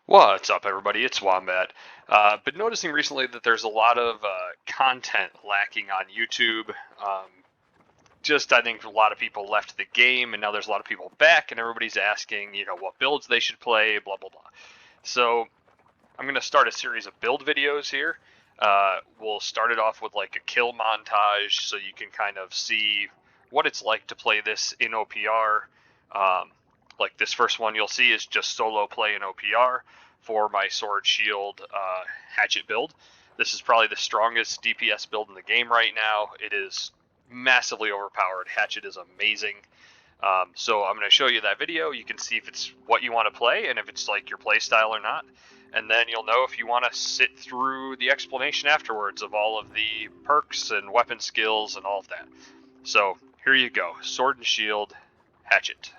What's up, everybody? It's Wombat. Been noticing recently that there's a lot of content lacking on YouTube. I think a lot of people left the game, and now there's a lot of people back, and everybody's asking, what builds they should play, blah blah blah. So I'm gonna start a series of build videos here. We'll start it off with like a kill montage, so you can kind of see what it's like to play this in OPR. Like this first one you'll see is just solo play in OPR for my sword shield hatchet build. This is probably the strongest DPS build in the game right now. It is massively overpowered. Hatchet is amazing. So I'm going to show you that video. You can see if it's what you want to play and if it's like your play style or not. And then you'll know if you want to sit through the explanation afterwards of all of the perks and weapon skills and all of that. So here you go. Sword and shield, hatchet.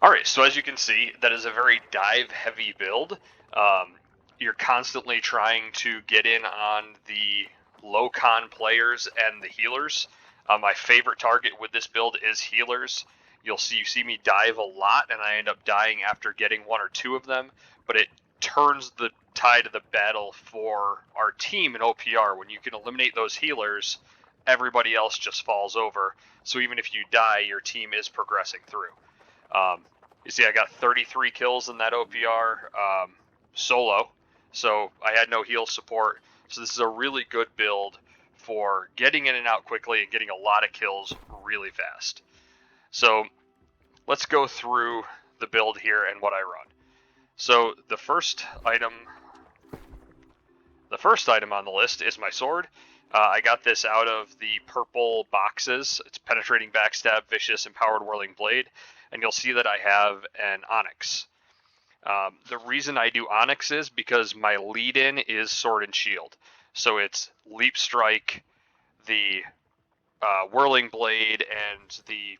Alright, so as you can see, that is a very dive-heavy build. You're constantly trying to get in on the low-con players and the healers. My favorite target with this build is healers. You see me dive a lot, and I end up dying after getting one or two of them, but it turns the tide of the battle for our team in OPR. When you can eliminate those healers, everybody else just falls over. So even if you die, your team is progressing through. You see, I got 33 kills in that OPR solo, so I had no heal support. So this is a really good build for getting in and out quickly and getting a lot of kills really fast. So let's go through the build here and what I run. So the first item on the list is my sword. I got this out of the purple boxes. It's Penetrating Backstab, Vicious, Empowered Whirling Blade. And you'll see that I have an Onyx. The reason I do Onyx is because my lead-in is Sword and Shield. So it's Leap Strike, the Whirling Blade, and the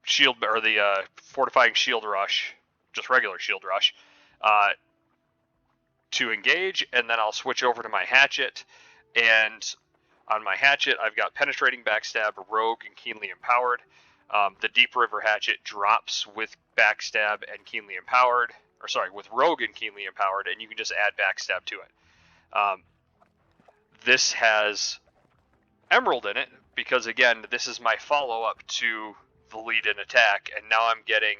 Shield, or the Fortifying Shield Rush, just regular Shield Rush, to engage, and then I'll switch over to my Hatchet, and on my Hatchet, I've got Penetrating Backstab, Rogue, and Keenly Empowered. The Deep River Hatchet drops with Backstab and Keenly Empowered, or sorry, with Rogue and Keenly Empowered, and you can just add Backstab to it. This has Emerald in it, because again, this is my follow-up to the lead-in attack, and now I'm getting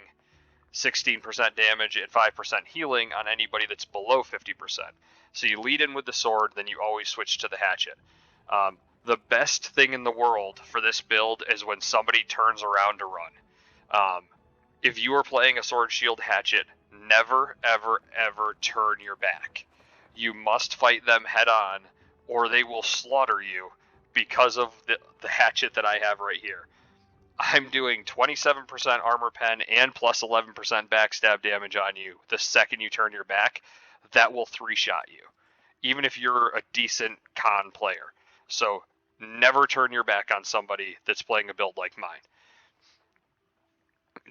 16% damage and 5% healing on anybody that's below 50%. So you lead in with the sword, then you always switch to the hatchet. The best thing in the world for this build is when somebody turns around to run. If you are playing a sword, shield, hatchet, never, ever, ever turn your back. You must fight them head on, or they will slaughter you because of the hatchet that I have right here. I'm doing 27% armor pen and plus 11% backstab damage on you the second you turn your back. That will 3-shot you, even if you're a decent con player. So never turn your back on somebody that's playing a build like mine.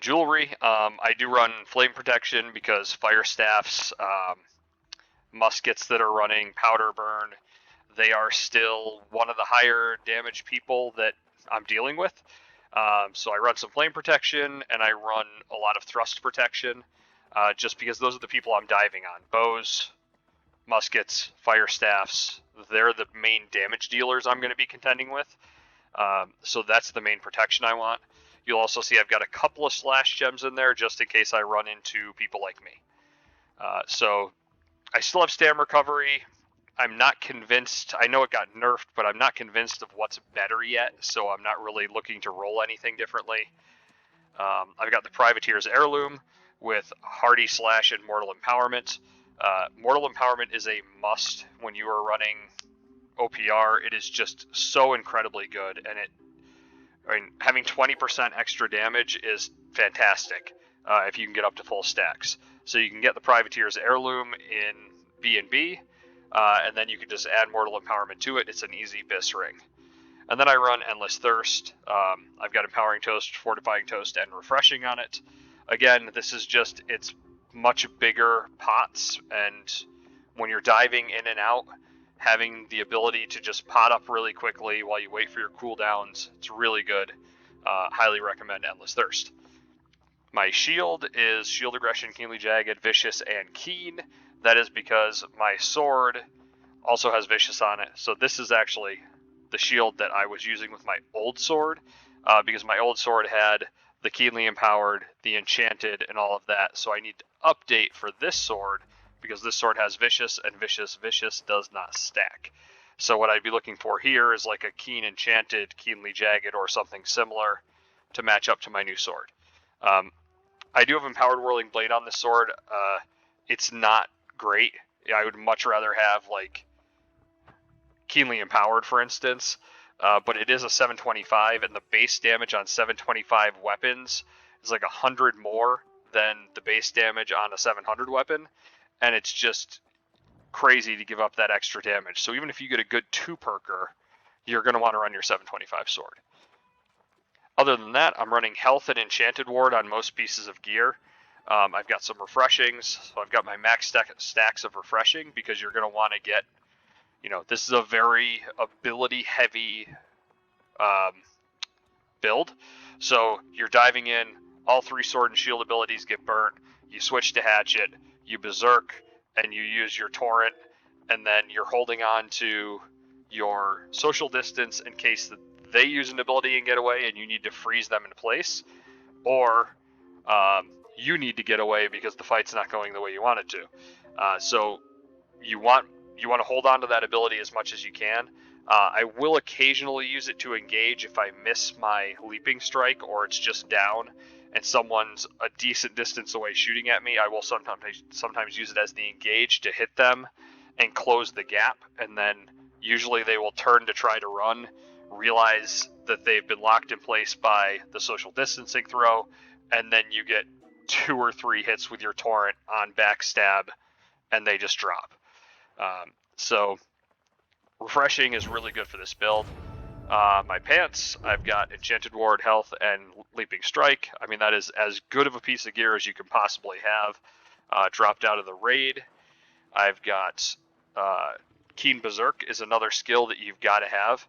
Jewelry, I do run flame protection because fire staffs, muskets that are running powder burn, they are still one of the higher damage people that I'm dealing with. So I run some flame protection, and I run a lot of thrust protection, just because those are the people I'm diving on. Bows, muskets, fire staffs, they're the main damage dealers I'm going to be contending with. So that's the main protection I want. You'll also see I've got a couple of slash gems in there just in case I run into people like me. So I still have stam recovery. I'm not convinced. I know it got nerfed, but I'm not convinced of what's better yet, so I'm not really looking to roll anything differently. I've got the Privateer's Heirloom with Hardy Slash and Mortal Empowerment. Mortal Empowerment is a must when you are running OPR. It is just so incredibly good, and having 20% extra damage is fantastic if you can get up to full stacks. So you can get the Privateer's Heirloom in B&B, and then you can just add Mortal Empowerment to it. It's an easy BIS ring. And then I run Endless Thirst. I've got Empowering Toast, Fortifying Toast, and Refreshing on it. Again, this is just, it's much bigger pots, and when you're diving in and out, having the ability to just pot up really quickly while you wait for your cooldowns, it's really good. Highly recommend Endless Thirst. My shield is Shield Aggression, Keenly Jagged, Vicious, and Keen. That is because my sword also has Vicious on it. So this is actually the shield that I was using with my old sword, because my old sword had the Keenly Empowered, the Enchanted, and all of that. So I need to update for this sword because this sword has Vicious, and Vicious does not stack. So what I'd be looking for here is like a Keen Enchanted, Keenly Jagged, or something similar to match up to my new sword. I do have Empowered Whirling Blade on this sword. It's not great. I would much rather have like Keenly Empowered, for instance, but it is a 725, and the base damage on 725 weapons is like 100 more than the base damage on a 700 weapon, and it's just crazy to give up that extra damage. So even if you get a good 2-perker, you're going to want to run your 725 sword. Other than that, I'm running Health and Enchanted Ward on most pieces of gear. I've got some Refreshings, so I've got my max stacks of Refreshing, because you're going to want to get, this is a very ability-heavy build. So you're diving in, all 3 sword and shield abilities get burnt, you switch to Hatchet, you Berserk, and you use your Torrent, and then you're holding on to your social distance in case they use an ability and get away and you need to freeze them in place, or you need to get away because the fight's not going the way you want it to. So you want to hold on to that ability as much as you can. I will occasionally use it to engage if I miss my leaping strike or it's just down and someone's a decent distance away shooting at me. I will sometimes use it as the engage to hit them and close the gap, and then usually they will turn to try to run, realize that they've been locked in place by the social distancing throw, and then you get 2 or 3 hits with your torrent on backstab, and they just drop. So refreshing is really good for this build. My pants, I've got Enchanted Ward, Health, and Leaping Strike. I mean, that is as good of a piece of gear as you can possibly have. Dropped out of the raid. I've got Keen Berserk is another skill that you've got to have.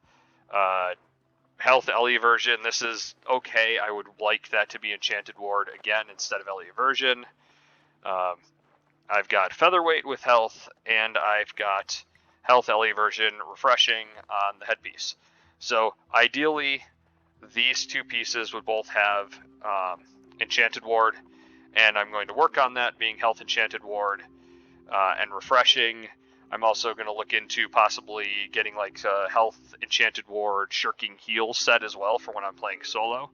Health LE version, this is okay. I would like that to be Enchanted Ward again instead of LE version. I've got Featherweight with health, and I've got Health LE version refreshing on the headpiece. So ideally, these 2 pieces would both have Enchanted Ward, and I'm going to work on that being Health Enchanted Ward and refreshing. I'm also going to look into possibly getting like a Health Enchanted Ward Shirking Heal set as well for when I'm playing solo.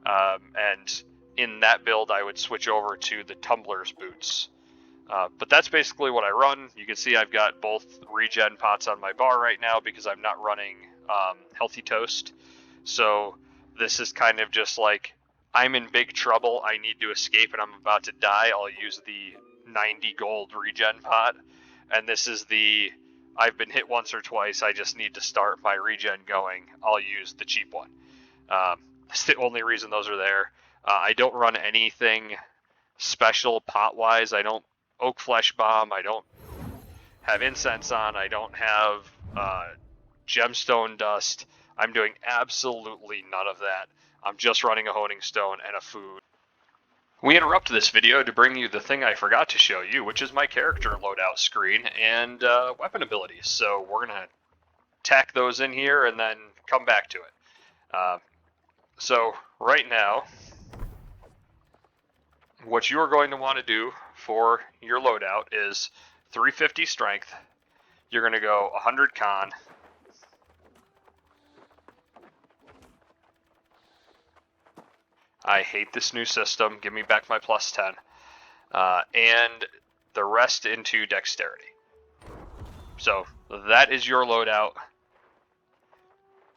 And in that build, I would switch over to the Tumbler's Boots. But that's basically what I run. You can see I've got both regen pots on my bar right now because I'm not running Healthy Toast. So this is kind of just like, I'm in big trouble, I need to escape, and I'm about to die. I'll use the 90 gold regen pot. And this is the, I've been hit once or twice, I just need to start my regen going. I'll use the cheap one. That's the only reason those are there. I don't run anything special pot-wise. I don't Oak Flesh Bomb. I don't have Incense on. I don't have Gemstone Dust. I'm doing absolutely none of that. I'm just running a Honing Stone and a food. We interrupt this video to bring you the thing I forgot to show you, which is my character loadout screen and weapon abilities. So we're going to tack those in here and then come back to it. So right now, what you are going to want to do for your loadout is 350 strength. You're going to go 100 con. I hate this new system. Give me back my plus 10. And the rest into dexterity. So that is your loadout.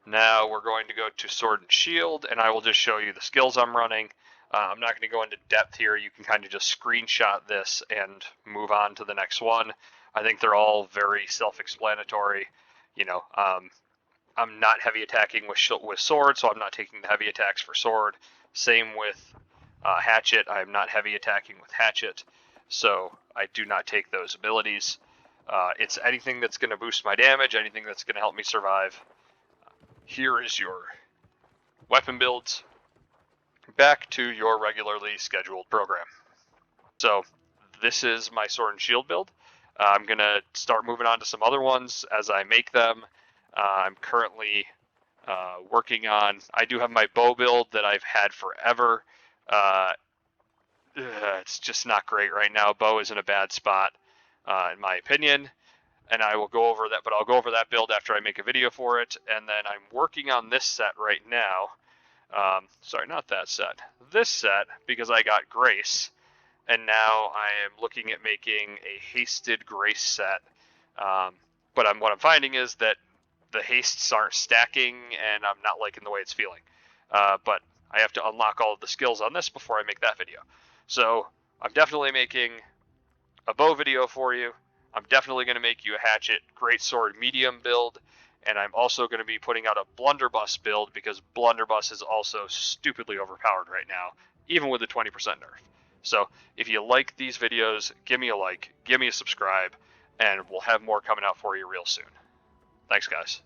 Now we're going to go to Sword and Shield, and I will just show you the skills I'm running. I'm not going to go into depth here. You can kind of just screenshot this and move on to the next one. I think they're all very self-explanatory. You know, I'm not heavy attacking with sword, so I'm not taking the heavy attacks for sword. Same with Hatchet. I'm not heavy attacking with Hatchet, so I do not take those abilities. It's anything that's going to boost my damage, anything that's going to help me survive. Here is your weapon builds. Back to your regularly scheduled program. So this is my Sword and Shield build. I'm going to start moving on to some other ones as I make them. I'm currently working on, I do have my bow build that I've had forever. It's just not great right now. Bow is in a bad spot, in my opinion. And I will go over that, but I'll go over that build after I make a video for it. And then I'm working on this set right now. Sorry, not that set. This set, because I got Grace, and now I am looking at making a hasted Grace set. But what I'm finding is that the hastes aren't stacking, and I'm not liking the way it's feeling. But I have to unlock all of the skills on this before I make that video. So I'm definitely making a bow video for you. I'm definitely going to make you a Hatchet Greatsword medium build. And I'm also going to be putting out a Blunderbuss build because Blunderbuss is also stupidly overpowered right now, even with the 20% nerf. So if you like these videos, give me a like, give me a subscribe, and we'll have more coming out for you real soon. Thanks, guys.